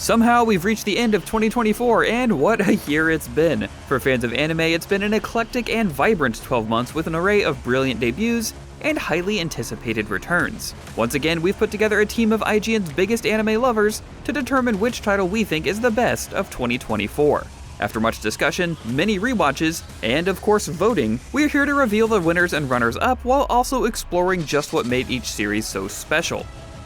Somehow, we've reached the end of 2024, and what a year it's been! For fans of anime, it's been an eclectic and vibrant 12 months with an array of brilliant debuts and highly anticipated returns. Once again, we've put together a team of IGN's biggest anime lovers to determine which title we think is the best of 2024. After much discussion, many rewatches, and of course voting, we're here to reveal the winners and runners-up while also exploring just what made each series so special.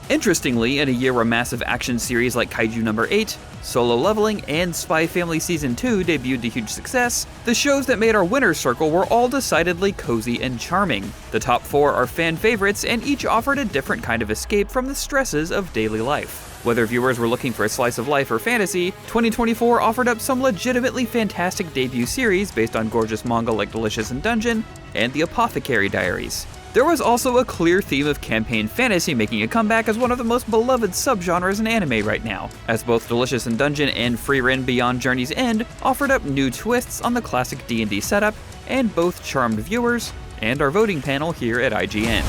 Interestingly, in a year where massive action series like Kaiju No. 8, Solo Leveling, and Spy Family Season 2 debuted to huge success, the shows that made our winner's circle were all decidedly cozy and charming. The top 4 are fan favorites, and each offered a different kind of escape from the stresses of daily life. Whether viewers were looking for a slice of life or fantasy, 2024 offered up some legitimately fantastic debut series based on gorgeous manga like Delicious in Dungeon and The Apothecary Diaries. There was also a clear theme of campaign fantasy making a comeback as one of the most beloved subgenres in anime right now, as both Delicious in Dungeon and Frieren Beyond Journey's End offered up new twists on the classic D&D setup, and both charmed viewers and our voting panel here at IGN.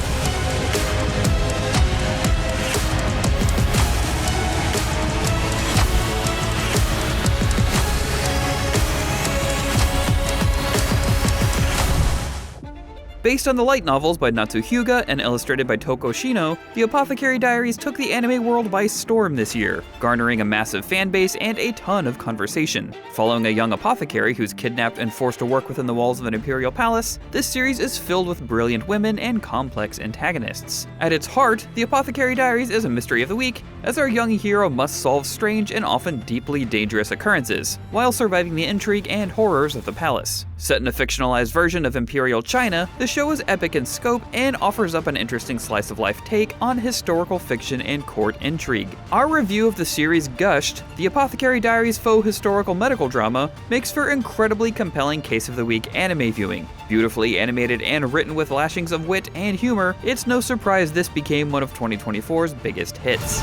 Based on the light novels by Natsu Hyuga and illustrated by Toko Shino, The Apothecary Diaries took the anime world by storm this year, garnering a massive fanbase and a ton of conversation. Following a young apothecary who's kidnapped and forced to work within the walls of an imperial palace, this series is filled with brilliant women and complex antagonists. At its heart, The Apothecary Diaries is a mystery of the week, as our young hero must solve strange and often deeply dangerous occurrences, while surviving the intrigue and horrors of the palace. Set in a fictionalized version of Imperial China, the show is epic in scope and offers up an interesting slice-of-life take on historical fiction and court intrigue. Our review of the series gushed, The Apothecary Diaries' faux historical medical drama makes for incredibly compelling case of the week anime viewing. Beautifully animated and written with lashings of wit and humor, it's no surprise this became one of 2024's biggest hits.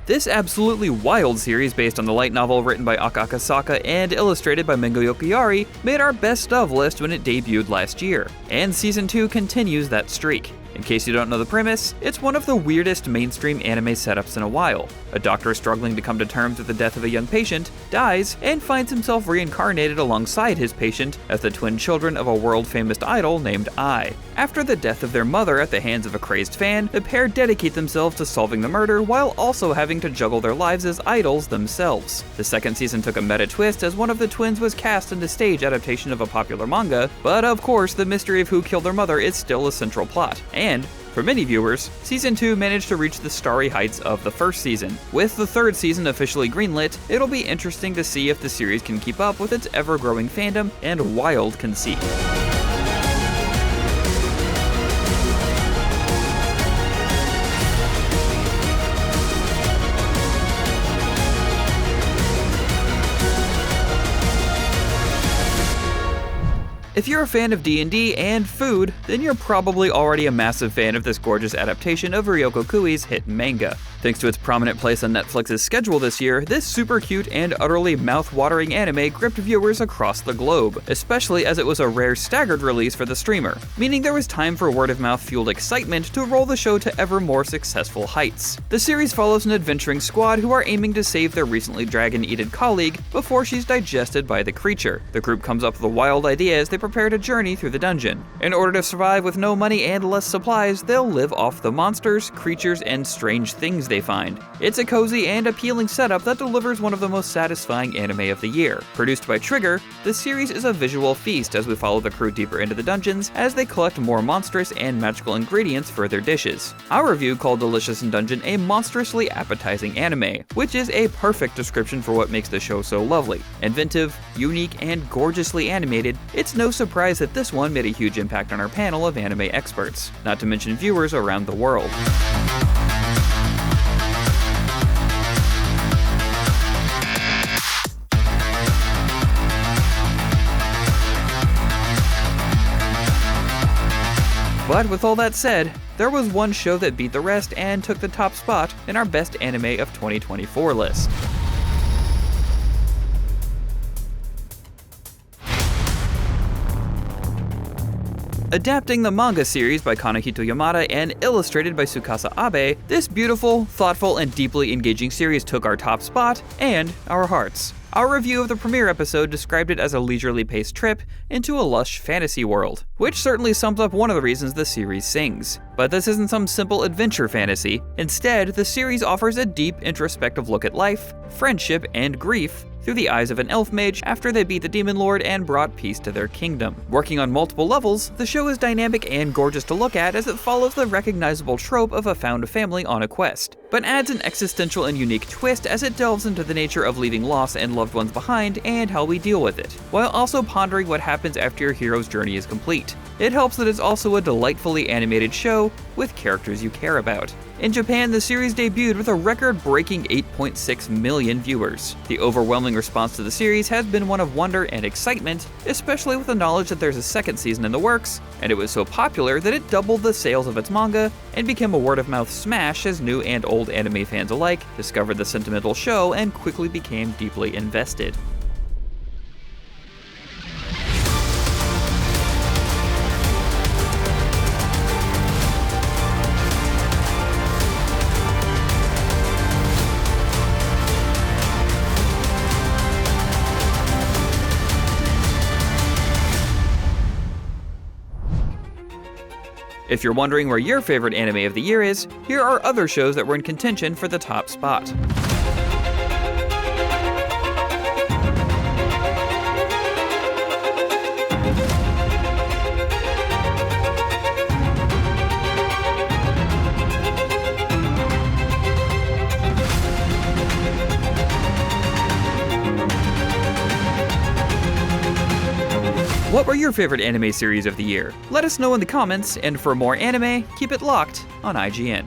This absolutely wild series based on the light novel written by Aka Akasaka and illustrated by Mingo Yokiyari made our best of list when it debuted last year, and Season 2 continues that streak. In case you don't know the premise, it's one of the weirdest mainstream anime setups in a while. A doctor struggling to come to terms with the death of a young patient dies and finds himself reincarnated alongside his patient as the twin children of a world-famous idol named Ai. After the death of their mother at the hands of a crazed fan, the pair dedicate themselves to solving the murder while also having to juggle their lives as idols themselves. The second season took a meta twist as one of the twins was cast in the stage adaptation of a popular manga, but of course the mystery of who killed their mother is still a central plot. And, for many viewers, Season 2 managed to reach the starry heights of the first season. With the third season officially greenlit, it'll be interesting to see if the series can keep up with its ever-growing fandom and wild conceit. If you're a fan of D&D and food, then you're probably already a massive fan of this gorgeous adaptation of Ryoko Kui's hit manga. Thanks to its prominent place on Netflix's schedule this year, this super cute and utterly mouth-watering anime gripped viewers across the globe, especially as it was a rare staggered release for the streamer, meaning there was time for word-of-mouth fueled excitement to roll the show to ever more successful heights. The series follows an adventuring squad who are aiming to save their recently dragon-eaten colleague before she's digested by the creature. The group comes up with a wild idea as they prepare to journey through the dungeon. In order to survive with no money and less supplies, they'll live off the monsters, creatures, and strange things they find. It's a cozy and appealing setup that delivers one of the most satisfying anime of the year. Produced by Trigger, the series is a visual feast as we follow the crew deeper into the dungeons as they collect more monstrous and magical ingredients for their dishes. Our review called Delicious in Dungeon a monstrously appetizing anime, which is a perfect description for what makes the show so lovely. Inventive, unique, and gorgeously animated, it's no surprise that this one made a huge impact on our panel of anime experts, not to mention viewers around the world. But with all that said, there was one show that beat the rest and took the top spot in our best anime of 2024 list. Adapting the manga series by Kanehito Yamada and illustrated by Tsukasa Abe, this beautiful, thoughtful, and deeply engaging series took our top spot and our hearts. Our review of the premiere episode described it as a leisurely paced trip into a lush fantasy world, which certainly sums up one of the reasons the series sings. But this isn't some simple adventure fantasy. Instead, the series offers a deep, introspective look at life, friendship, and grief through the eyes of an elf mage after they beat the demon lord and brought peace to their kingdom. Working on multiple levels, the show is dynamic and gorgeous to look at as it follows the recognizable trope of a found family on a quest, but adds an existential and unique twist as it delves into the nature of leaving lost and loved ones behind and how we deal with it, while also pondering what happens after your hero's journey is complete. It helps that it's also a delightfully animated show with characters you care about. In Japan, the series debuted with a record-breaking 8.6 million viewers. The overwhelming response to the series has been one of wonder and excitement, especially with the knowledge that there's a second season in the works, and it was so popular that it doubled the sales of its manga and became a word-of-mouth smash as new and old anime fans alike discovered the sentimental show and quickly became deeply invested. If you're wondering where your favorite anime of the year is, here are other shows that were in contention for the top spot. What were your favorite anime series of the year? Let us know in the comments, and for more anime, keep it locked on IGN.